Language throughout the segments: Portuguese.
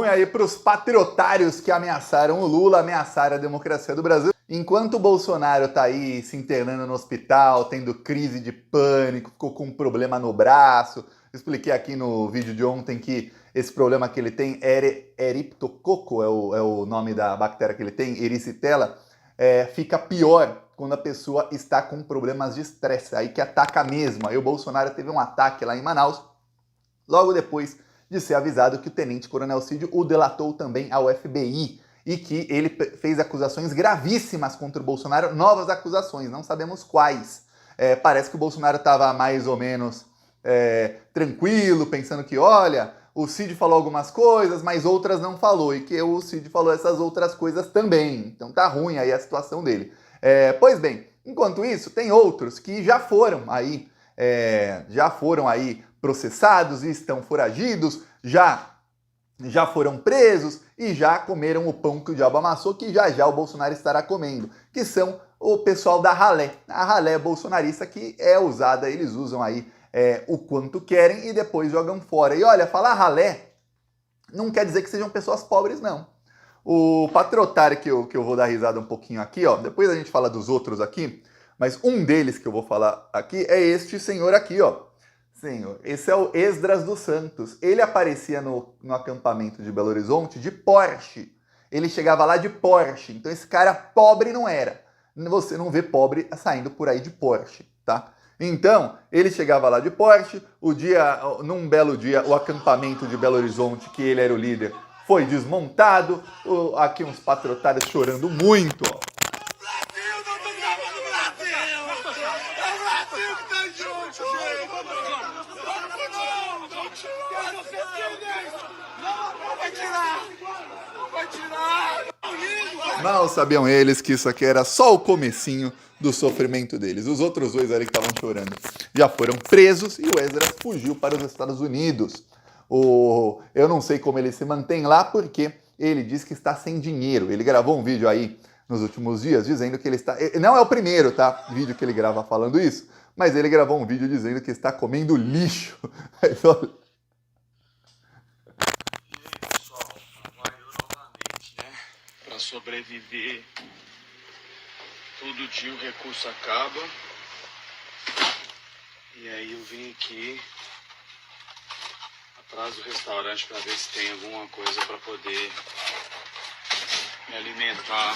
aí para os patriotários que ameaçaram o Lula, ameaçaram a democracia do Brasil. Enquanto o Bolsonaro tá aí se internando no hospital, tendo crise de pânico, ficou com um problema no braço. Expliquei aqui no vídeo de ontem que esse problema que ele tem, eriptococo é o nome da bactéria que ele tem, erisitela, fica pior quando a pessoa está com problemas de estresse, aí que ataca mesmo. Aí o Bolsonaro teve um ataque lá em Manaus, logo depois de ser avisado que o tenente-coronel Cídio o delatou também ao FBI e que ele fez acusações gravíssimas contra o Bolsonaro, novas acusações, não sabemos quais. Parece que o Bolsonaro estava mais ou menos tranquilo, pensando que, olha, o Cid falou algumas coisas, mas outras não falou, e que o Cid falou essas outras coisas também. Então tá ruim aí a situação dele. Pois bem, enquanto isso, tem outros que já foram aí processados e estão foragidos, já foram presos e já comeram o pão que o diabo amassou, que já o Bolsonaro estará comendo, que são o pessoal da ralé. A ralé bolsonarista que é usada, eles usam aí o quanto querem e depois jogam fora. E olha, falar ralé não quer dizer que sejam pessoas pobres, não. O patriotário que eu vou dar risada um pouquinho aqui, ó, depois a gente fala dos outros aqui, mas um deles que eu vou falar aqui é este senhor aqui, ó. Senhor, esse é o Esdras dos Santos. Ele aparecia no acampamento de Belo Horizonte de Porsche. Ele chegava lá de Porsche. Então esse cara pobre não era. Você não vê pobre saindo por aí de Porsche, tá? Então, ele chegava lá de Porsche, num belo dia, o acampamento de Belo Horizonte, que ele era o líder, foi desmontado. Aqui uns patriotários chorando muito, ó. Mal sabiam eles que isso aqui era só o comecinho do sofrimento deles. Os outros dois ali que estavam chorando já foram presos e o Esdras fugiu para os Estados Unidos. Eu não sei como ele se mantém lá porque ele diz que está sem dinheiro. Ele gravou um vídeo aí nos últimos dias dizendo que ele está... Não é o primeiro, tá? Vídeo que ele grava falando isso, mas ele gravou um vídeo dizendo que está comendo lixo. Sobreviver, todo dia o recurso acaba e aí eu vim aqui atrás do restaurante para ver se tem alguma coisa para poder me alimentar.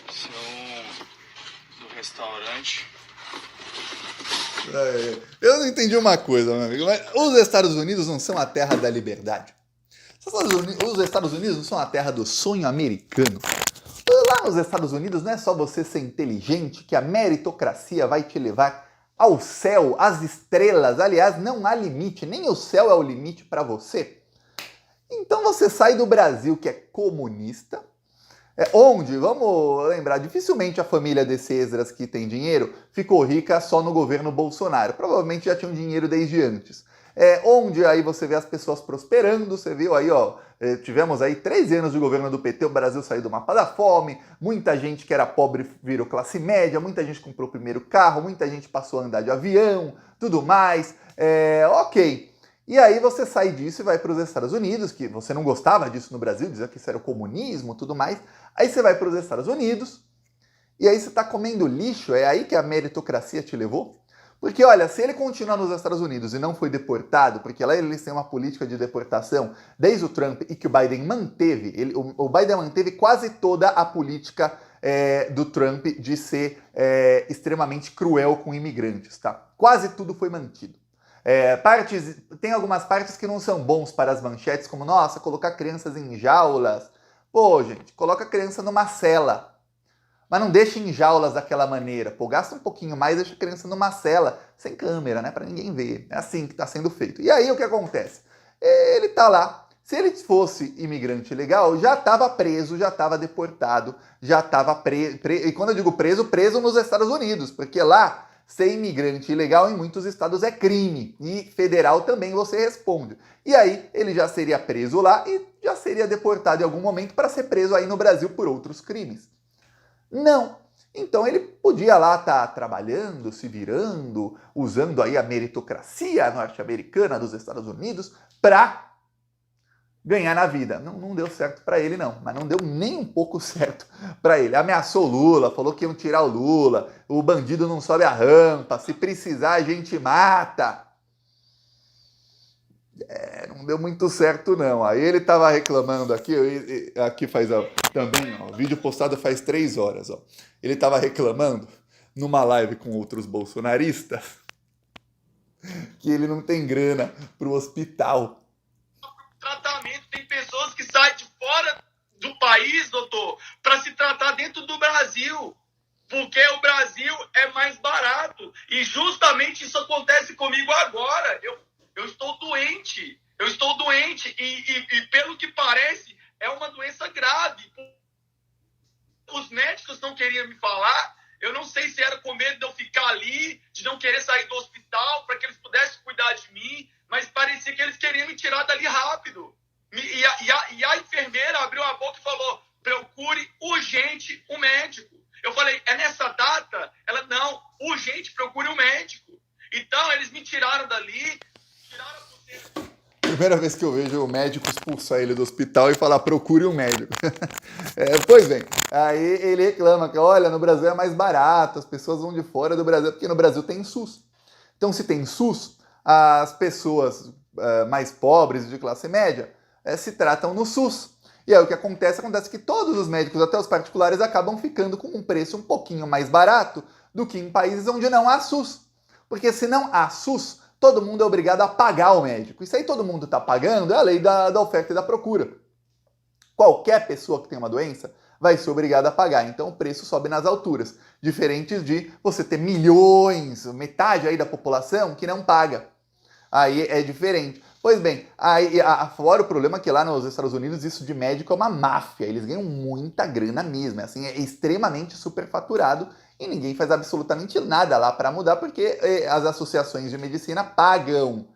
São do restaurante. Eu não entendi uma coisa, meu amigo, mas os Estados Unidos não são a terra da liberdade. Os Estados Unidos não são a terra do sonho americano. Lá nos Estados Unidos não é só você ser inteligente que a meritocracia vai te levar ao céu, às estrelas. Aliás, não há limite, nem o céu é o limite para você. Então você sai do Brasil, que é comunista, onde, vamos lembrar, dificilmente a família desse Esdras que tem dinheiro ficou rica só no governo Bolsonaro. Provavelmente já tinham dinheiro desde antes. Onde aí você vê as pessoas prosperando, você viu aí, ó, tivemos aí 13 anos de governo do PT, o Brasil saiu do mapa da fome, muita gente que era pobre virou classe média, muita gente comprou o primeiro carro, muita gente passou a andar de avião, tudo mais, ok. E aí você sai disso e vai para os Estados Unidos, que você não gostava disso no Brasil, dizia que isso era o comunismo, tudo mais. Aí você vai para os Estados Unidos e aí você está comendo lixo, é aí que a meritocracia te levou? Porque olha, se ele continuar nos Estados Unidos e não foi deportado, porque lá eles têm uma política de deportação desde o Trump e que o Biden manteve, o Biden manteve quase toda a política do Trump de ser extremamente cruel com imigrantes, tá? Quase tudo foi mantido. Tem algumas partes que não são bons para as manchetes, como, nossa, colocar crianças em jaulas. Pô, gente, coloca a criança numa cela. Mas não deixa em jaulas daquela maneira. Pô, gasta um pouquinho mais, deixa a criança numa cela, sem câmera, né, para ninguém ver. É assim que está sendo feito. E aí o que acontece? Ele tá lá. Se ele fosse imigrante ilegal, já estava preso, já estava deportado, já estava preso. E quando eu digo preso, preso nos Estados Unidos, porque lá ser imigrante ilegal em muitos estados é crime. E federal também você responde. E aí ele já seria preso lá e já seria deportado em algum momento para ser preso aí no Brasil por outros crimes. Não. Então ele podia lá estar trabalhando, se virando, usando aí a meritocracia norte-americana dos Estados Unidos para ganhar na vida. Não deu certo para ele não, mas não deu nem um pouco certo para ele. Ameaçou o Lula, falou que iam tirar o Lula, o bandido não sobe a rampa, se precisar a gente mata. Não deu muito certo não. Aí ele tava reclamando aqui faz também, ó, vídeo postado faz 3 horas, ó. Ele tava reclamando numa live com outros bolsonaristas que ele não tem grana pro hospital. Tratamento, tem pessoas que saem de fora do país, doutor, para se tratar dentro do Brasil, porque o Brasil é mais barato, e justamente isso acontece comigo agora. Eu estou doente, e pelo que parece, é uma doença grave. Os médicos não queriam me falar, eu não sei se era com medo de eu ficar ali, de não querer sair do hospital, para que eles pudessem cuidar de mim, mas parecia que eles queriam me tirar dali rápido. E a enfermeira abriu a boca e falou, procure urgente um médico. Eu falei, é nessa data? Ela, não, urgente, procure um médico. Então, eles me tiraram dali, tiraram a pulseira. Primeira vez que eu vejo o médico expulsar ele do hospital e falar, procure um médico. Pois bem, aí ele reclama que, olha, no Brasil é mais barato, as pessoas vão de fora do Brasil, porque no Brasil tem SUS. Então, se tem SUS, as pessoas mais pobres de classe média se tratam no SUS. E aí o que acontece que todos os médicos, até os particulares, acabam ficando com um preço um pouquinho mais barato do que em países onde não há SUS. Porque se não há SUS, todo mundo é obrigado a pagar o médico. Isso aí todo mundo está pagando, é a lei da oferta e da procura. Qualquer pessoa que tem uma doença vai ser obrigada a pagar, então o preço sobe nas alturas. Diferente de você ter milhões, metade aí da população que não paga. Aí é diferente. Pois bem, fora o problema que lá nos Estados Unidos isso de médico é uma máfia, eles ganham muita grana mesmo, é extremamente superfaturado e ninguém faz absolutamente nada lá para mudar porque as associações de medicina pagam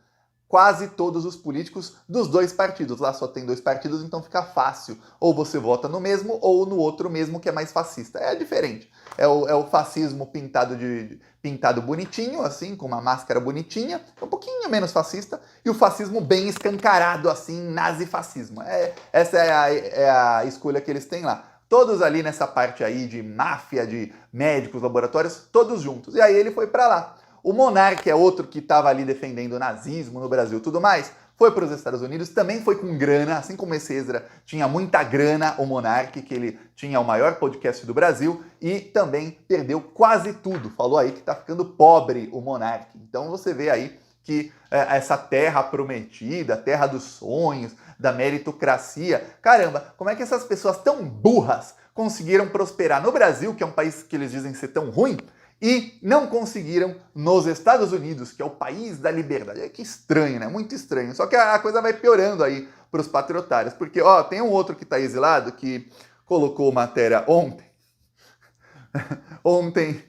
quase todos os políticos dos 2 partidos. Lá só tem 2 partidos, então fica fácil. Ou você vota no mesmo ou no outro mesmo que é mais fascista. É diferente. É o fascismo pintado bonitinho, assim, com uma máscara bonitinha, um pouquinho menos fascista, e o fascismo bem escancarado, assim, nazifascismo. Essa é a escolha que eles têm lá. Todos ali nessa parte aí de máfia, de médicos, laboratórios, todos juntos. E aí ele foi para lá. O monarca é outro que estava ali defendendo o nazismo no Brasil e tudo mais, foi para os Estados Unidos, também foi com grana, assim como esse Ezra tinha muita grana, o monarca, que ele tinha o maior podcast do Brasil, e também perdeu quase tudo. Falou aí que está ficando pobre o monarca. Então você vê aí que essa terra prometida, terra dos sonhos, da meritocracia, caramba, como é que essas pessoas tão burras conseguiram prosperar no Brasil, que é um país que eles dizem ser tão ruim, e não conseguiram nos Estados Unidos, que é o país da liberdade. Que estranho, né? Muito estranho. Só que a coisa vai piorando aí para os patriotários. Porque, ó, tem um outro que está exilado que colocou matéria ontem. Ontem,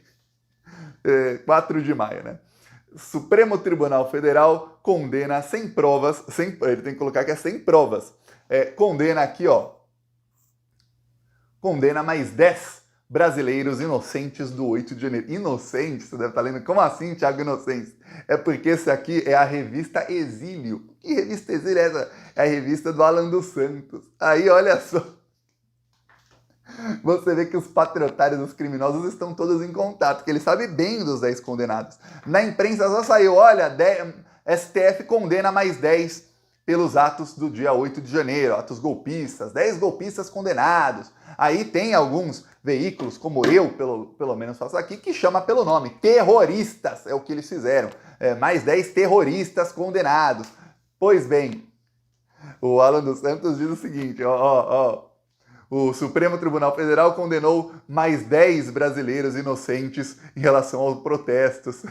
4 de maio, né? Supremo Tribunal Federal condena sem provas, ele tem que colocar que é sem provas. Condena aqui, ó. Condena mais 10 brasileiros inocentes do 8 de janeiro. Inocentes? Você deve estar lendo. Como assim, Thiago Inocentes? É porque esse aqui é a revista Exílio. Que revista Exílio é essa? É a revista do Alan dos Santos. Aí, olha só. Você vê que os patriotários, os criminosos, estão todos em contato, que ele sabe bem dos 10 condenados. Na imprensa só saiu, olha, STF condena mais 10 pelos atos do dia 8 de janeiro, atos golpistas, 10 golpistas condenados. Aí tem alguns veículos, como eu, pelo menos faço aqui, que chama pelo nome, terroristas, é o que eles fizeram. Mais 10 terroristas condenados. Pois bem, o Alan dos Santos diz o seguinte, o Supremo Tribunal Federal condenou mais 10 brasileiros inocentes em relação aos protestos.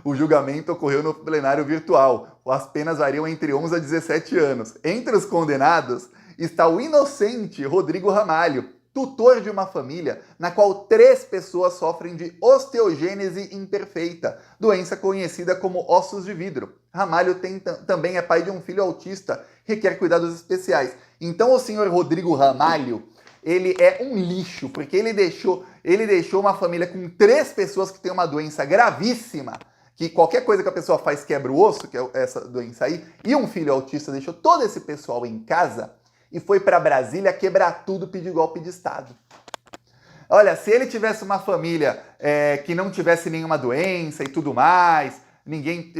O julgamento ocorreu no plenário virtual. As penas variam entre 11 a 17 anos. Entre os condenados está o inocente Rodrigo Ramalho, tutor de uma família na qual 3 pessoas sofrem de osteogênese imperfeita, doença conhecida como ossos de vidro. Ramalho também é pai de um filho autista, requer cuidados especiais. Então o senhor Rodrigo Ramalho ele é um lixo, porque ele deixou uma família com 3 pessoas que tem uma doença gravíssima, que qualquer coisa que a pessoa faz quebra o osso, que é essa doença aí, e um filho autista, deixou todo esse pessoal em casa e foi para Brasília quebrar tudo, pedir golpe de Estado. Olha, se ele tivesse uma família que não tivesse nenhuma doença e tudo mais,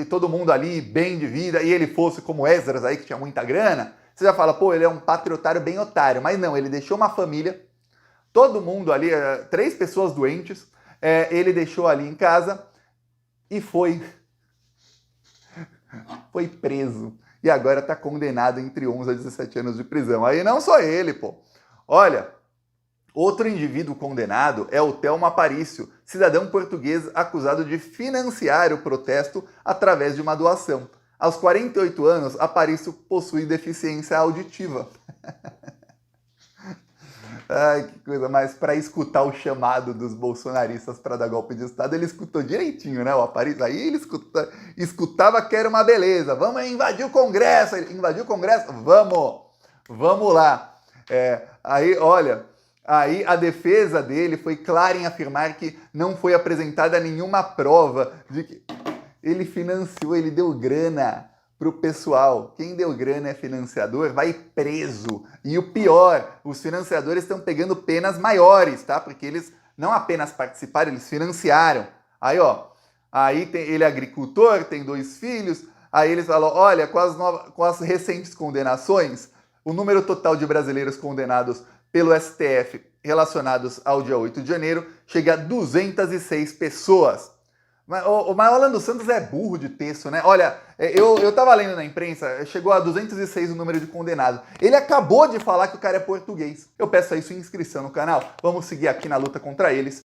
todo mundo ali bem de vida, e ele fosse como Esdras aí, que tinha muita grana, você já fala, pô, ele é um patriotário bem otário. Mas não, ele deixou uma família, todo mundo ali, 3 pessoas doentes, ele deixou ali em casa e foi preso. E agora está condenado entre 11 a 17 anos de prisão. Aí não só ele, pô. Olha, outro indivíduo condenado é o Thelma Aparício, cidadão português acusado de financiar o protesto através de uma doação. Aos 48 anos, Aparício possui deficiência auditiva. Ai, que coisa, mas para escutar o chamado dos bolsonaristas para dar golpe de Estado, ele escutou direitinho, né, o Aparício? Aí ele escutava que era uma beleza. Vamos invadir o Congresso. Invadir o Congresso? Vamos lá. Aí, olha, aí a defesa dele foi clara em afirmar que não foi apresentada nenhuma prova de que ele financiou, ele deu grana pro pessoal. Quem deu grana é financiador, vai preso. E o pior, os financiadores estão pegando penas maiores, tá? Porque eles não apenas participaram, eles financiaram. Aí, ó, ele é agricultor, tem 2 filhos, aí eles falam, olha, com as recentes condenações, o número total de brasileiros condenados pelo STF relacionados ao dia 8 de janeiro chega a 206 pessoas. Mas o Orlando Santos é burro de texto, né? Olha, eu tava lendo na imprensa, chegou a 206 o número de condenados. Ele acabou de falar que o cara é português. Eu peço aí sua inscrição no canal. Vamos seguir aqui na luta contra eles.